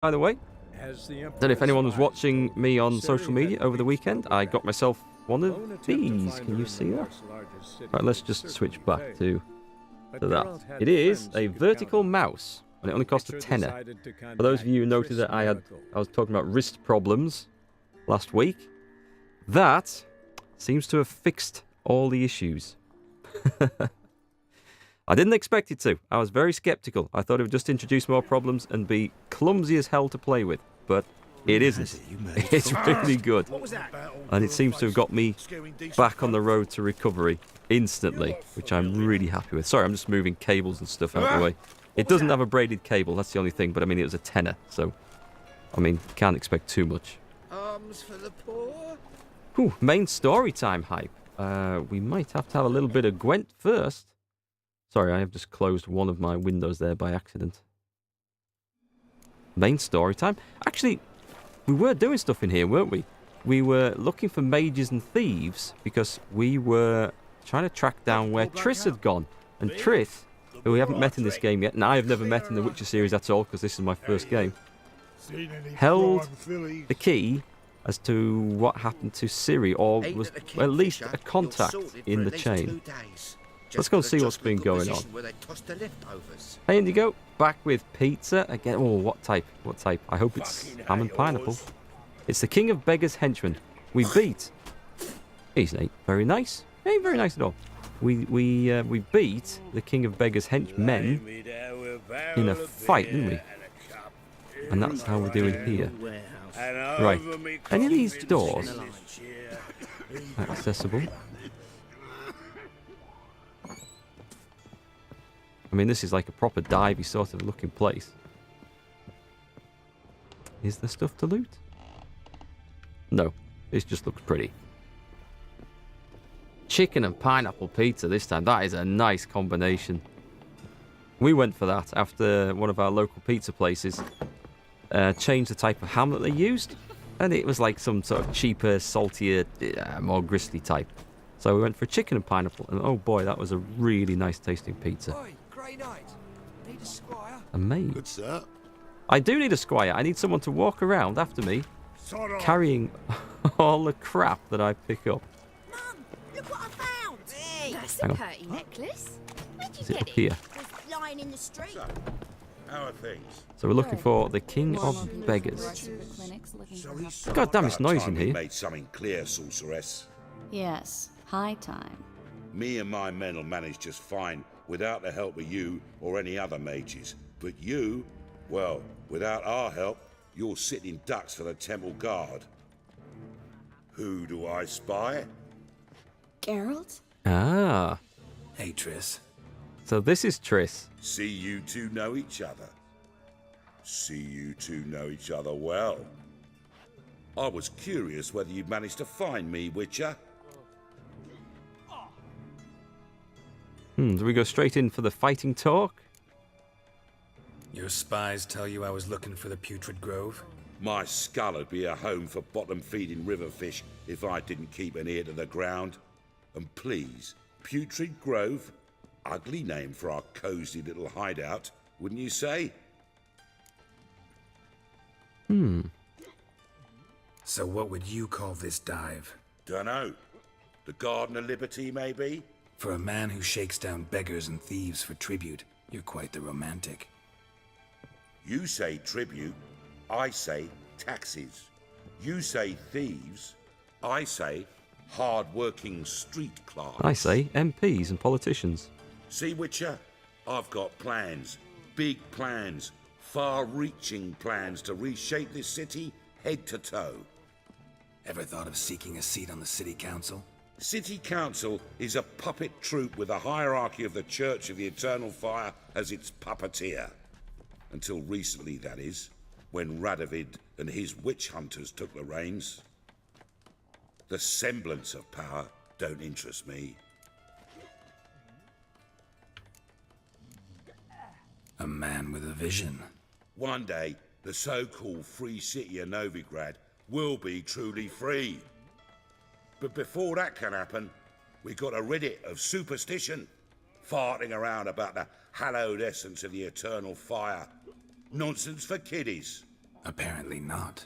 by the way. I don't know if anyone was watching me on social media over the weekend. I got myself one of these. Can you see that? Right, let's just switch back to that. It is a vertical mouse, and it only cost a tenner. For those of you who noted that I was talking about wrist problems last week, that seems to have fixed all the issues. I didn't expect it to. I was very skeptical. I thought it would just introduce more problems and be clumsy as hell to play with. But it isn't. It's really good. And it seems to have got me back on the road to recovery instantly, which I'm really happy with. Sorry, I'm just moving cables and stuff out of the way. It doesn't have a braided cable, that's the only thing. But I mean, it was a tenner, so I mean, can't expect too much. Arms for the poor. Whew, main story time hype. We might have to have a little bit of Gwent first. Sorry, I have just closed one of my windows there by accident. Main story time. Actually, we were doing stuff in here, weren't we? We were looking for mages and thieves because we were trying to track down where Triss had gone. And Triss, who we haven't met in this game yet, and I have never met in the Witcher series at all because this is my first game, held the key as to what happened to Ciri, or was at least a contact in the chain. Let's go and see what's been going on. Hey, Indigo, back with pizza again. Oh, what type? What type? I hope it's ham and pineapple. It's the King of Beggars' Henchmen. We beat. He's very nice. Ain't very nice at all. We beat the King of Beggars' Henchmen in a fight, didn't we? And that's how we're doing here. Right. Any of these doors accessible? I mean, this is like a proper divey sort of looking place. Is there stuff to loot? No, this just looks pretty. Chicken and pineapple pizza this time. That is a nice combination. We went for that after one of our local pizza places changed the type of ham that they used. And it was like some sort of cheaper, saltier, more gristly type. So we went for chicken and pineapple. And oh boy, that was a really nice tasting pizza. Need a squire? A maid? Good, sir. I do need a squire. I need someone to walk around after me, carrying all the crap that I pick up. Mum, look what I found! Hey, that's a pretty necklace. Where'd you Is it get up here? it's lying in the street. So, how are things? So we're looking for the King of Beggars. God damn, it's noisy in We here. made something clear, sorceress. Yes, high time. Me and my men will manage just fine without the help of you or any other mages. But you, well, without our help, you're sitting ducks for the temple guard. Who do I spy? Geralt? Ah, Hey, Triss. so this is Triss. See you two know each other. See you two know each other well. I was curious whether you'd managed to find me, Witcher. Do we go straight in for the fighting talk? Your spies tell you I was looking for the Putrid Grove? My skull would be a home for bottom-feeding river fish if I didn't keep an ear to the ground. And please, Putrid Grove? Ugly name for our cosy little hideout, wouldn't you say? So what would you call this dive? Dunno. The Garden of Liberty, maybe? For a man who shakes down beggars and thieves for tribute, you're quite the romantic. You say tribute, I say taxes. You say thieves, I say hard-working street class. I say MPs and politicians. See, Witcher? I've got plans. Big plans. Far-reaching plans to reshape this city head to toe. Ever thought of seeking a seat on the city council? City Council is a puppet troupe with a hierarchy of the Church of the Eternal Fire as its puppeteer. Until recently, that is, when Radovid and his witch hunters took the reins. The semblance of power don't interest me. A man with a vision. One day, the so-called free city of Novigrad will be truly free. But before that can happen, we got to rid it of superstition, farting around about the hallowed essence of the eternal fire. Nonsense for kiddies. Apparently not.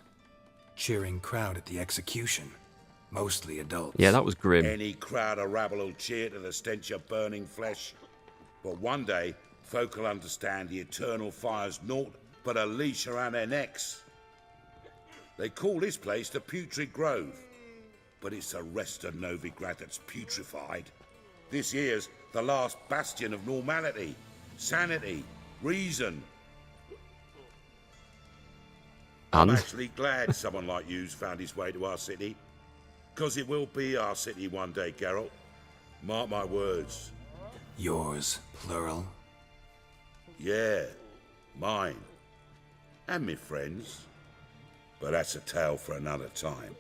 Cheering crowd at the execution. Mostly adults. Yeah, that was grim. Any crowd of rabble will cheer to the stench of burning flesh. But one day, folk will understand the eternal fire's naught but a leash around their necks. They call this place the Putrid Grove, but it's the rest of Novigrad that's putrefied. This here's the last bastion of normality, sanity, reason. I'm actually glad someone like you's found his way to our city. Because it will be our city one day, Geralt. Mark my words. Yours, plural. Yeah, mine. And me friends. But that's a tale for another time.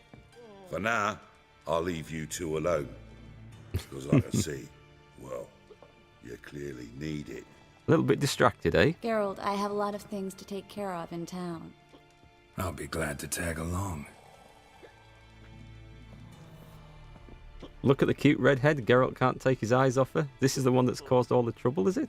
For now, I'll leave you two alone. Because I can see, well, you clearly need it. A little bit distracted, eh? Geralt, I have a lot of things to take care of in town. I'll be glad to tag along. Look at the cute redhead. Geralt can't take his eyes off her. This is the one that's caused all the trouble, is it?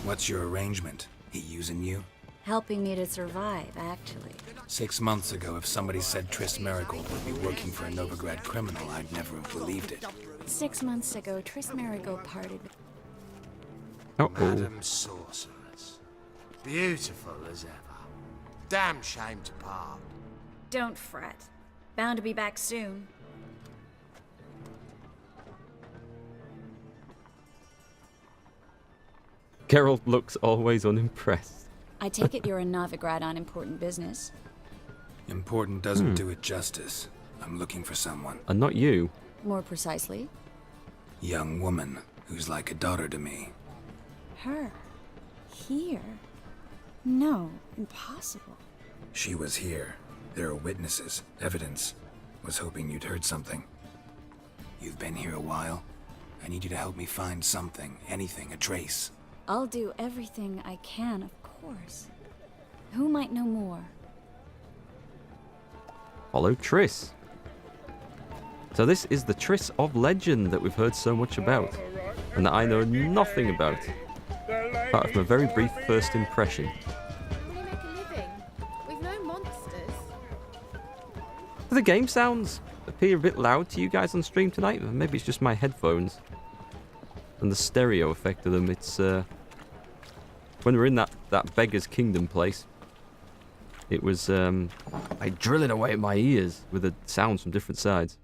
What's your arrangement? He using you? Helping me to survive, actually. 6 months ago, if somebody said Triss Marigold would be working for a Novigrad criminal, I'd never have believed it. 6 months ago, Triss Marigold parted. Uh-oh. Madam Sorceress. Beautiful as ever. Damn shame to part. Don't fret. Bound to be back soon. Geralt looks always unimpressed. I take it you're in Novigrad on important business. Important doesn't do it justice. I'm looking for someone. And not you. More precisely, Young woman who's like a daughter to me. her. Here? No, impossible. She was here. There are witnesses, evidence. Was hoping you'd heard something. You've been here a while. I need you to help me find something, anything, a trace. I'll do everything I can, of course. Who might know more? Follow Triss. So this is the Triss of legend that we've heard so much about, and that I know nothing about, apart from a very brief first impression. Will you make a living? With no monsters? Do the game sounds appear a bit loud to you guys on stream tonight? Maybe it's just my headphones and the stereo effect of them. It's when we're in that Beggar's Kingdom place, it was like drilling away at my ears with the sounds from different sides.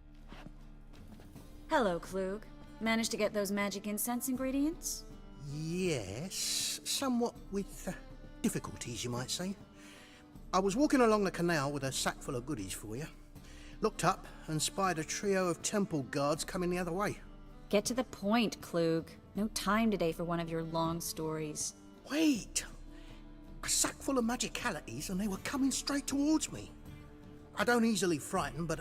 Hello, Klug. Managed to get those magic incense ingredients? Yes, somewhat with difficulties, you might say. I was walking along the canal with a sack full of goodies for you. Looked up and spied a trio of temple guards coming the other way. Get to the point, Klug. No time today for one of your long stories. Wait! A sack full of magicalities and they were coming straight towards me. I don't easily frighten, but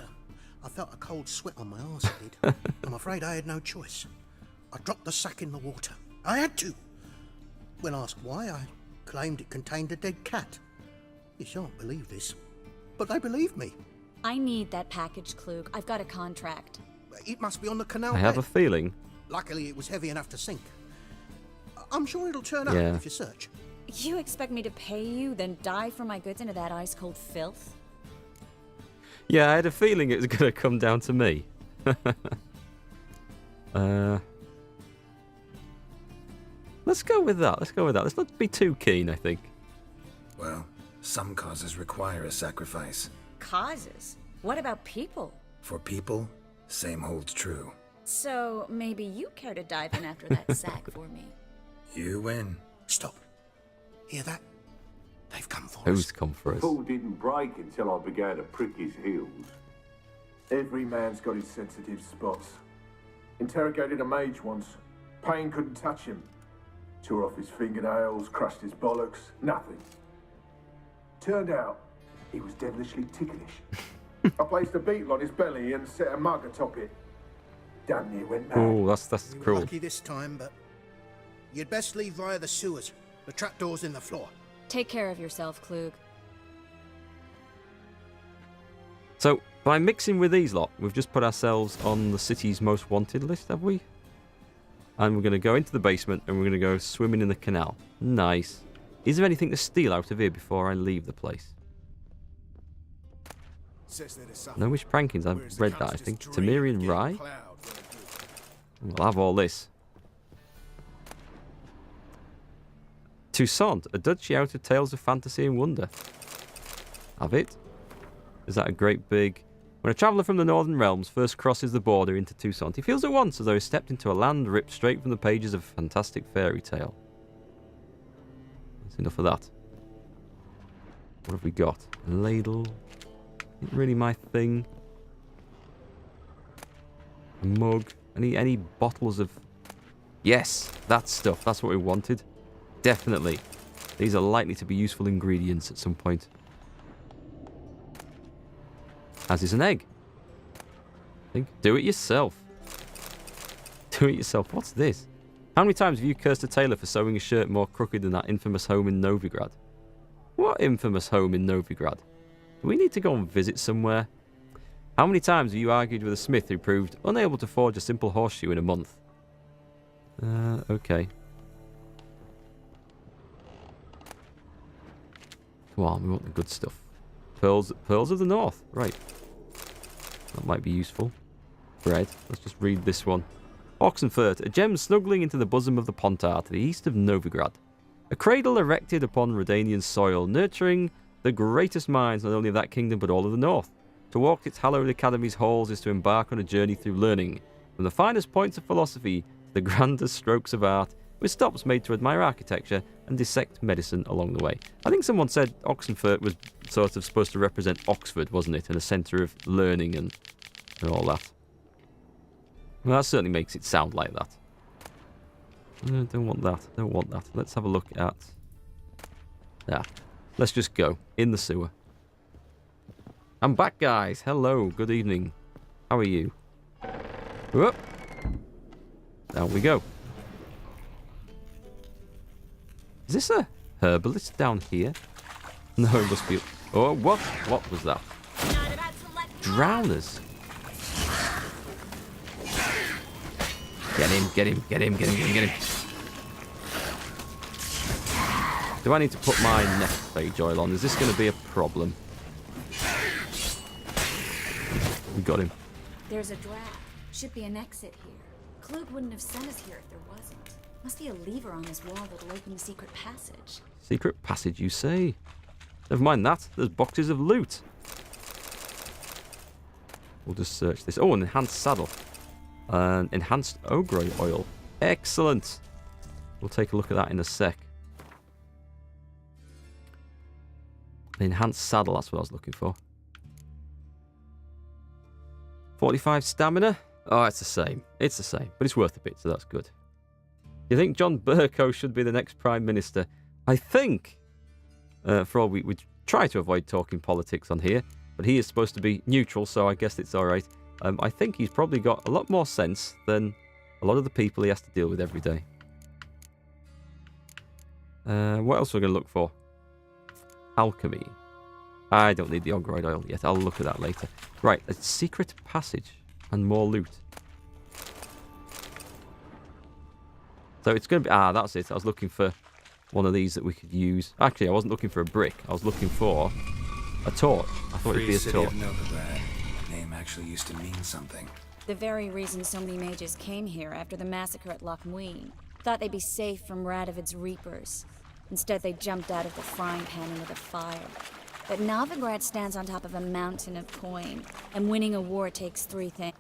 I felt a cold sweat on my arse, I did. I'm afraid I had no choice. I dropped the sack in the water. I had to. When asked why, I claimed it contained a dead cat. You shan't believe this, but they believed me. I need that package, Klug. I've got a contract. It must be on the canal I have bed. a feeling. Luckily, it was heavy enough to sink. I'm sure it'll turn up Yeah. if you search. You expect me to pay you, then dive for my goods into that ice-cold filth? Yeah, I had a feeling it was going to come down to me. Let's go with that. Let's not be too keen, I think. Well, some causes require a sacrifice. Causes? What about people? For people, same holds true. So maybe you care to dive in after that sack for me? You win. Stop. Hear that? They've come for Who's us. come for us? Paul didn't break until I began to prick his heels. Every man's got his sensitive spots. Interrogated a mage once. Pain couldn't touch him. Tore off his fingernails, crushed his bollocks, nothing. Turned out, he was devilishly ticklish. I placed a beetle on his belly and set a mug atop it. Damn near went mad. Oh, that's You were cruel. lucky this time, but you'd best leave via the sewers. The trapdoor's in the floor. Take care of yourself, Klug. So, by mixing with these lot, we've just put ourselves on the city's most wanted list, have we? And we're going to go into the basement and we're going to go swimming in the canal. Nice. Is there anything to steal out of here before I leave the place? No wish prankings. I've read that, I think. Temerian Rye? We'll have all this. Toussaint, a duchy out of tales of fantasy and wonder. Have it? Is that a great big... When a traveller from the Northern Realms first crosses the border into Toussaint, he feels at once as though he stepped into a land ripped straight from the pages of a fantastic fairy tale. That's enough of that. What have we got? A ladle. Isn't really my thing. A mug. Any bottles of... Yes, that stuff. That's what we wanted. Definitely. These are likely to be useful ingredients at some point. As is an egg. I think. Do it yourself. Do it yourself. What's this? How many times have you cursed a tailor for sewing a shirt more crooked than that infamous home in Novigrad? What infamous home in Novigrad? Do we need to go and visit somewhere? How many times have you argued with a smith who proved unable to forge a simple horseshoe in a month? Okay. Come on, we want the good stuff. Pearls of the North. Right. That might be useful. Bread. Let's just read this one. Oxenfurt, a gem snuggling into the bosom of the Pontar to the east of Novigrad. A cradle erected upon Redanian soil, nurturing the greatest minds not only of that kingdom but all of the north. To walk its hallowed academy's halls is to embark on a journey through learning, from the finest points of philosophy to the grandest strokes of art, with stops made to admire architecture and dissect medicine along the way. I think someone said Oxenfurt was sort of supposed to represent Oxford, wasn't it? And a centre of learning and all that. Well, that certainly makes it sound like that. No, don't want that. Don't want that. Let's have a look at... Let's just go. In the sewer. I'm back, guys. Hello. Good evening. How are you? Whoop. Down we go. Is this a herbalist down here? No, it must be... Oh, what? What was that? Drowners. Get him, get him, get him, get him, get him, get him. Do I need to put my next page oil on? Is this going to be a problem? We got him. There's a draft. Should be an exit here. Klug wouldn't have sent us here if there wasn't. Must be a lever on this wall that'll open the secret passage. Secret passage, you say? Never mind that. There's boxes of loot. We'll just search this. Oh, an enhanced saddle. Enhanced ogre oil. Excellent. We'll take a look at that in a sec. An enhanced saddle, that's what I was looking for. 45 stamina. Oh, it's the same. It's the same. But it's worth a bit, so that's good. You think John Burko should be the next Prime Minister? I think, for all we try to avoid talking politics on here, but he is supposed to be neutral, so I guess it's alright. I think he's probably got a lot more sense than a lot of the people he has to deal with every day. What else are we going to look for? Alchemy. I don't need the ogroid oil yet. I'll look at that later. Right, a secret passage and more loot. So it's going to be... that's it. I was looking for one of these that we could use. Actually, I wasn't looking for a brick. I was looking for a torch. I thought it'd be a torch. Novigrad. Name actually used to mean something. The very reason so many mages came here after the massacre at Loch Muin. Thought they'd be safe from Radovid's reapers. Instead, they jumped out of the frying pan into the fire. But Novigrad stands on top of a mountain of coin, and winning a war takes 3 things.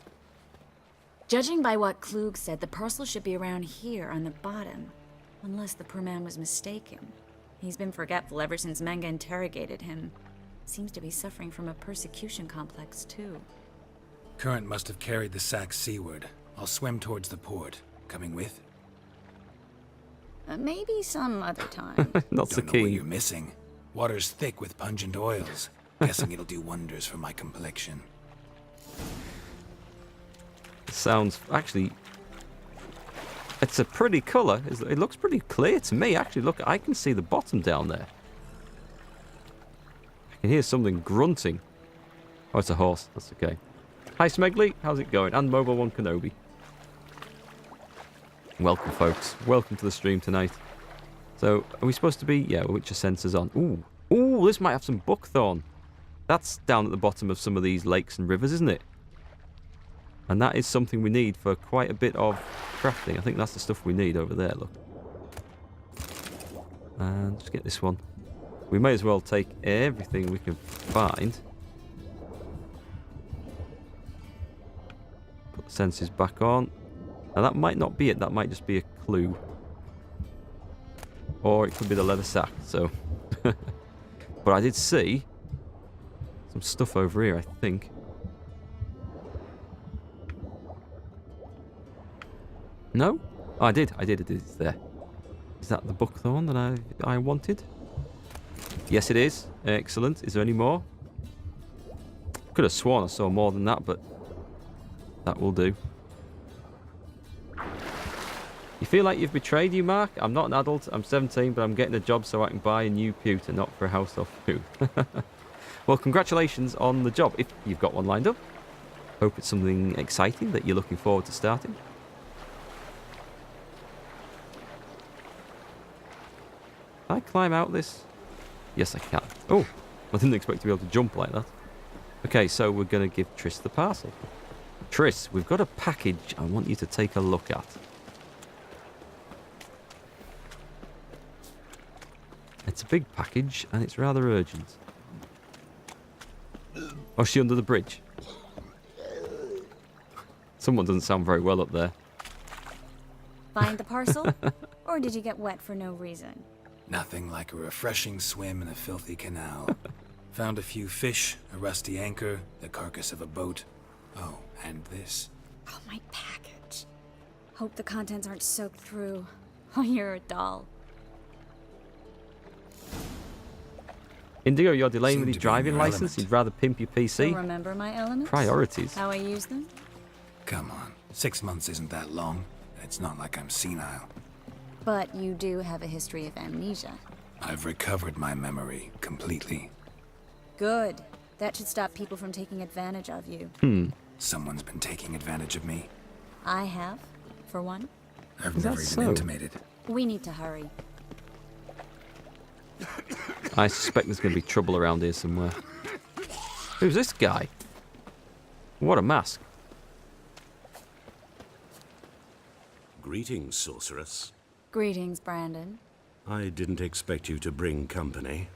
Judging by what Klug said, the parcel should be around here on the bottom. Unless the poor man was mistaken. He's been forgetful ever since Manga interrogated him. Seems to be suffering from a persecution complex, too. Current must have carried the sack seaward. I'll swim towards the port. Coming with? Maybe some other time. Not so Don't know what keen. you're missing. Water's thick with pungent oils. Guessing it'll do wonders for my complexion. Sounds... Actually... It's a pretty colour. It looks pretty clear to me. Actually, look, I can see the bottom down there. I can hear something grunting. Oh, it's a horse. That's okay. Hi, Smegly. How's it going? And Mobile One Kenobi. Welcome, folks. Welcome to the stream tonight. So, are we supposed to be... Yeah, which are sensors on? Ooh. Ooh, this might have some buckthorn. That's down at the bottom of some of these lakes and rivers, isn't it? And that is something we need for quite a bit of crafting. I think that's the stuff we need over there, look. And let's get this one. We may as well take everything we can find. Put the sensors back on. Now that might not be it, that might just be a clue. Or it could be the leather sack, so... But I did see some stuff over here, I think. No? Oh, I did, it's there. Is that the buckthorn that I wanted? Yes, it is. Excellent. Is there any more? Could have sworn I saw more than that, but that will do. You feel like you've betrayed you, Mark? I'm not an adult. I'm 17, but I'm getting a job so I can buy a new pewter, not for a house or food. Well, congratulations on the job, if you've got one lined up. Hope it's something exciting that you're looking forward to starting. Can I climb out this? Yes, I can. Oh, I didn't expect to be able to jump like that. Okay, so we're going to give Triss the parcel. Triss, we've got a package I want you to take a look at. It's a big package, and it's rather urgent. Oh, is she under the bridge? Someone doesn't sound very well up there. Find the parcel? Or did you get wet for no reason? Nothing like a refreshing swim in a filthy canal. Found a few fish, a rusty anchor, the carcass of a boat. Oh, and this. Oh, my package. Hope the contents aren't soaked through. Oh, you're a doll. Indigo, you're delaying Seem with your to be in driving your license? element. You'd rather pimp your PC? So remember my elements? Priorities. How I use them? Come on, 6 months isn't that long. It's not like I'm senile. But you do have a history of amnesia. I've recovered my memory completely. Good. That should stop people from taking advantage of you. Someone's been taking advantage of me. I have, for one. I've Is that never even so? intimated. We need to hurry. I suspect there's going to be trouble around here somewhere. Who's this guy? What a mask. Greetings, sorceress. Greetings, Brandon. I didn't expect you to bring company.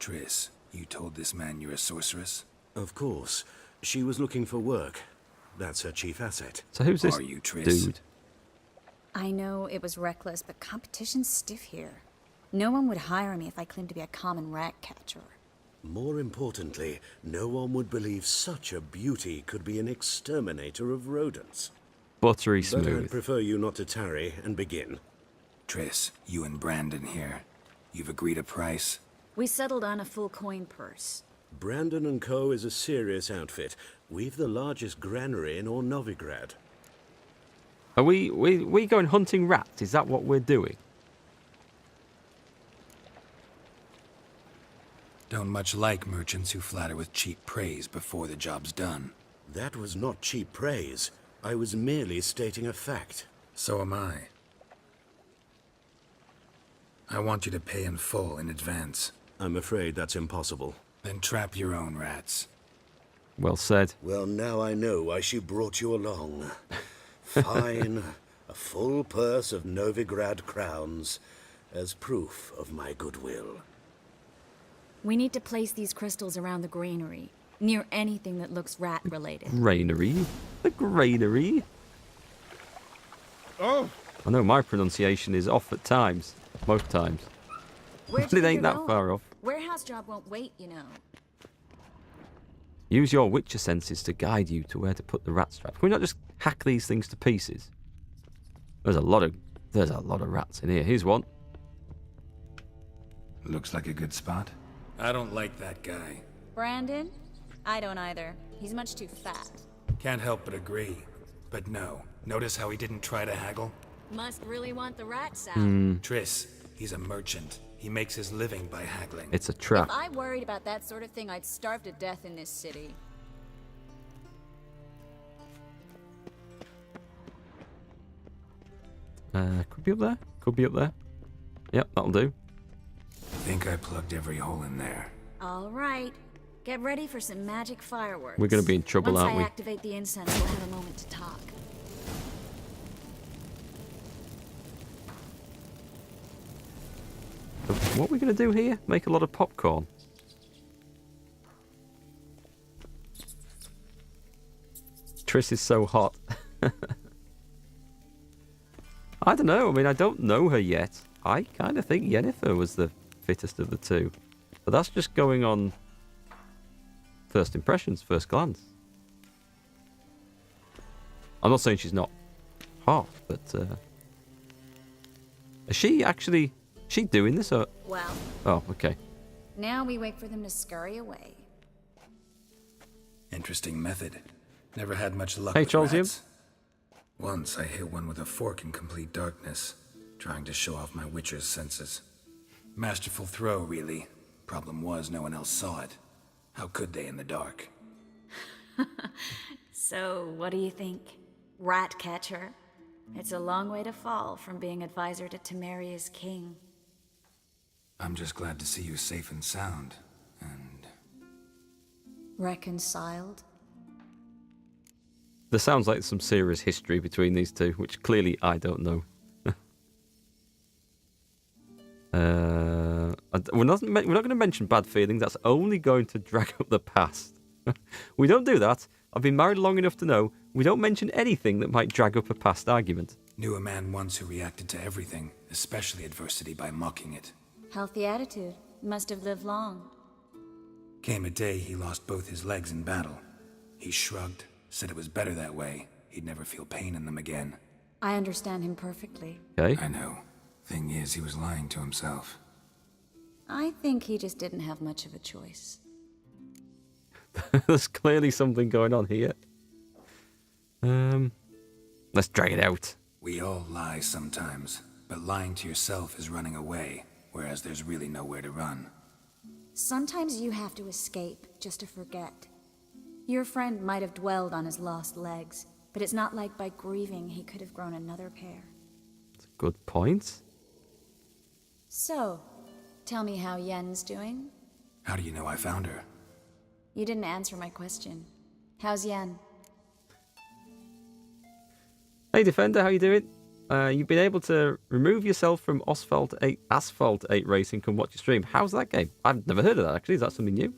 Triss, you told this man you're a sorceress? Of course. She was looking for work. That's her chief asset. So who's this Are you Triss? dude? I know it was reckless, but competition's stiff here. No one would hire me if I claimed to be a common rat catcher. More importantly, no one would believe such a beauty could be an exterminator of rodents. Buttery But I'd smooth. prefer you not to tarry and begin. Triss, you and Brandon here. You've agreed a price? We settled on a full coin purse. Brandon & Co. is a serious outfit. We've the largest granary in all Novigrad. Are we going hunting rats? Is that what we're doing? Don't much like merchants who flatter with cheap praise before the job's done. That was not cheap praise. I was merely stating a fact. So am I. I want you to pay in full in advance. I'm afraid that's impossible. Then trap your own rats. Well said. Well, now I know why she brought you along. Fine. A full purse of Novigrad crowns as proof of my goodwill. We need to place these crystals around the granary, near anything that looks rat-related. Granary? The granary? Oh! I know my pronunciation is off at times. Most times. Where'd But you it think ain't you're that going? far off. Warehouse job won't wait, you know. Use your witcher senses to guide you to where to put the rat trap. Can we not just hack these things to pieces? There's a lot of rats in here. Here's one. Looks like a good spot. I don't like that guy. Brandon? I don't either. He's much too fat. Can't help but agree. But no. Notice how he didn't try to haggle? Must really want the rats out. Triss, he's a merchant. He makes his living by haggling. It's a trap. If I worried about that sort of thing, I'd starve to death in this city. Could be up there. Could be up there. Yep, that'll do. Think I plugged every hole in there. All right. Get ready for some magic fireworks. We're going to be in trouble, Once aren't we? I activate the incense, we'll have a moment to talk. So what are we going to do here? Make a lot of popcorn. Triss is so hot. I don't know. I mean, I don't know her yet. I kind of think Yennefer was the fittest of the two. But that's just going on first impressions, first glance. I'm not saying she's not hot, but is she actually... Is she doing this or... Well, Oh, okay. now we wait for them to scurry away. Interesting method. Never had much luck Hey, with Charles, you? rats. Once I hit one with a fork in complete darkness, trying to show off my witcher's senses. Masterful throw, really. Problem was, no one else saw it. How could they in the dark? So, what do you think? Rat catcher? It's a long way to fall from being advisor to Temeria's king. I'm just glad to see you safe and sound, and... Reconciled? There sounds like some serious history between these two, which clearly I don't know. We're not going to mention bad feelings. That's only going to drag up the past. We don't do that. I've been married long enough to know we don't mention anything that might drag up a past argument. Knew a man once who reacted to everything, especially adversity, by mocking it. Healthy attitude. Must have lived long. Came a day he lost both his legs in battle. He shrugged, said it was better that way. He'd never feel pain in them again. I understand him perfectly. Okay. I know. Thing is, he was lying to himself. I think he just didn't have much of a choice. There's clearly something going on here. Let's drag it out. We all lie sometimes, but lying to yourself is running away, whereas there's really nowhere to run. Sometimes you have to escape just to forget. Your friend might have dwelled on his lost legs, but it's not like by grieving he could have grown another pair. That's a good point. So, tell me how Yen's doing? How do you know I found her? You didn't answer my question. How's Yen? Hey Defender, how you doing? You've been able to remove yourself from Asphalt 8 Racing. Come watch your stream. How's that game? I've never heard of that actually. Is that something new?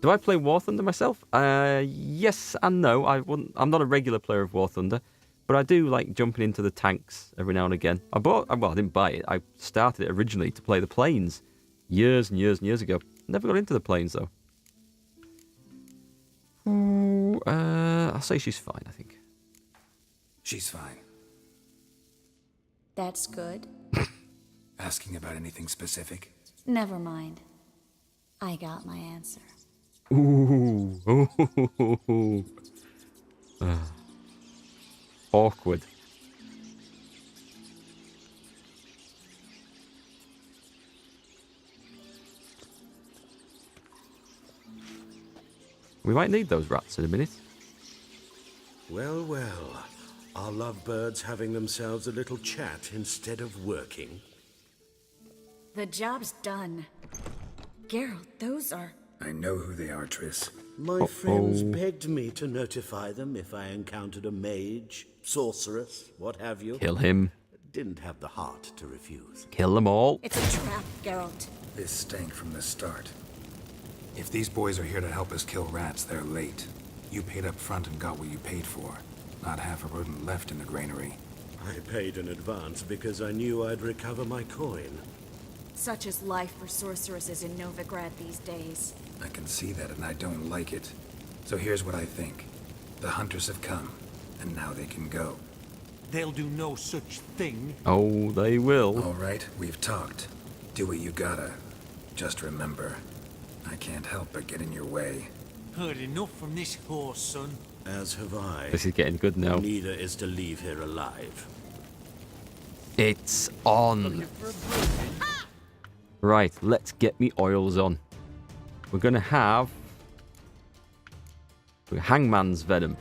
Do I play War Thunder myself? Yes and no. I'm not a regular player of War Thunder, but I do like jumping into the tanks every now and again. I didn't buy it. I started it originally to play the planes years and years and years ago. Never got into the planes though. I'll say she's fine, I think. She's fine. That's good. Asking about anything specific? Never mind. I got my answer. Ooh. Awkward. We might need those rats in a minute. Well, well. Are lovebirds having themselves a little chat instead of working? The job's done. Geralt, those are... I know who they are, Triss. My friends begged me to notify them if I encountered a mage, sorceress, what have you. Kill him. Didn't have the heart to refuse. Kill them all. It's a trap, Geralt. This stank from the start. If these boys are here to help us kill rats, they're late. You paid up front and got what you paid for. Not half a rodent left in the granary. I paid in advance because I knew I'd recover my coin. Such is life for sorceresses in Novigrad these days. I can see that and I don't like it. So here's what I think. The hunters have come, and now they can go. They'll do no such thing. Oh, they will. All right, we've talked. Do what you gotta. Just remember, I can't help but get in your way. Heard enough from this horse, son. As have I. This is getting good now. Neither is to leave here alive. It's on. Right, let's get me oils on. We're going to have Hangman's Venom.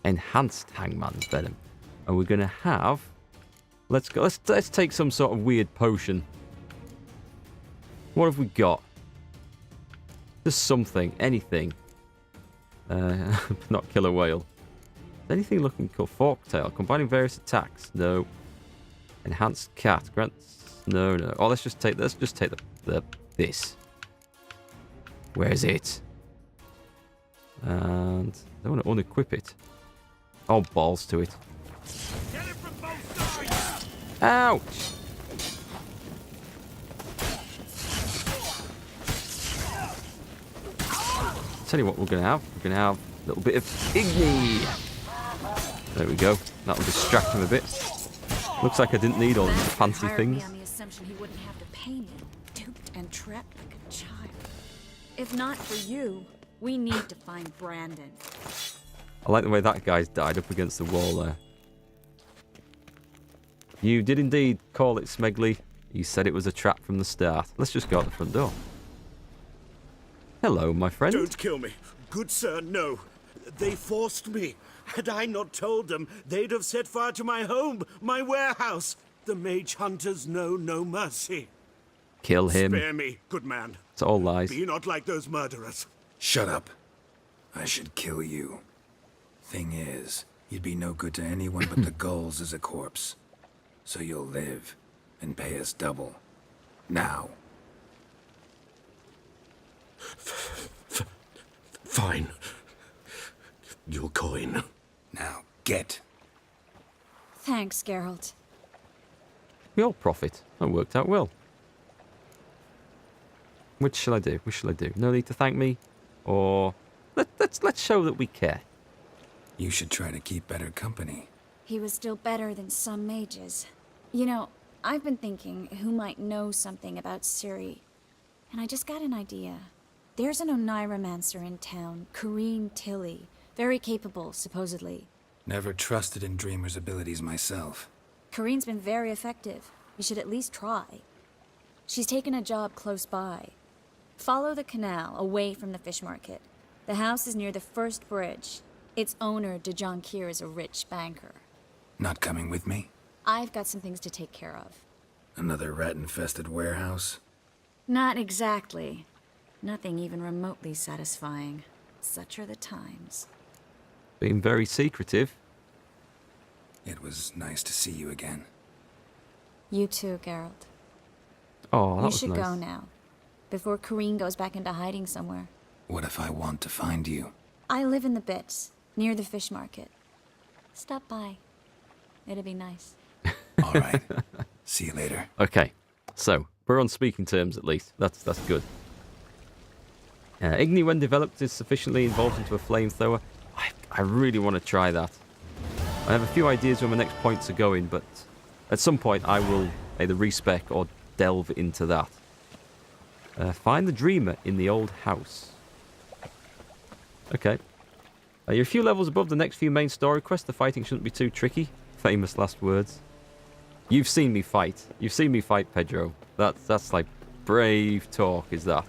Enhanced Hangman's Venom. And we're going to have Let's go. Let's take some sort of weird potion. What have we got? Just something, anything. Not killer whale. Anything looking cool? Forktail. Combining various attacks. No. Enhanced cat. Grants. No. Oh, let's just take this. This. Where is it? And I want to unequip it. Oh, balls to it. Ouch! Tell you what we're going to have. We're going to have a little bit of Igni. There we go. That'll distract him a bit. Looks like I didn't need all these fancy things. On the assumption he wouldn't have to pay me, duped and trapped like a child. If not for you, we need to find Brandon. I like the way that guy's died up against the wall there. You did indeed call it Smegly. You said it was a trap from the start. Let's just go out the front door. Hello, my friend. Don't kill me. Good sir, no. They forced me. Had I not told them, they'd have set fire to my home, my warehouse. The mage hunters know no mercy. Kill him. Spare me, good man. It's all lies. Be not like those murderers. Shut up. I should kill you. Thing is, you'd be no good to anyone but the gulls as a corpse. So you'll live and pay us double. Now. Fine. Your coin. Now, get. Thanks, Geralt. We all profit. That worked out well. Which shall I do? Which shall I do? No need to thank me? Or let's show that we care. You should try to keep better company. He was still better than some mages. You know, I've been thinking who might know something about Ciri. And I just got an idea. There's an Oneiromancer in town, Corrine Tilly. Very capable, supposedly. Never trusted in Dreamer's abilities myself. Corrine's been very effective. You should at least try. She's taken a job close by. Follow the canal, away from the fish market. The house is near the first bridge. Its owner, de Jonquier, is a rich banker. Not coming with me? I've got some things to take care of. Another rat-infested warehouse? Not exactly. Nothing even remotely satisfying. Such are the times. Being very secretive. It was nice to see you again. You too, Geralt. Oh, that you was should nice. go now, before Corrine goes back into hiding somewhere. What if I want to find you? I live in the Bits, near the fish market. Stop by. It'd be nice. All right. See you later. Okay, so we're on speaking terms at least. That's good. Igni, when developed, is sufficiently involved into a flamethrower. I really want to try that. I have a few ideas where my next points are going, but at some point I will either respec or delve into that. Find the Dreamer in the old house. Okay. You're a few levels above the next few main story quests. The fighting shouldn't be too tricky. Famous last words. You've seen me fight. You've seen me fight, Pedro. That's like brave talk, is that?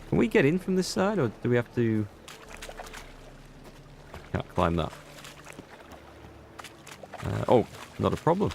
Can we get in from this side, or do we have to... Can't climb that. Oh, not a problem.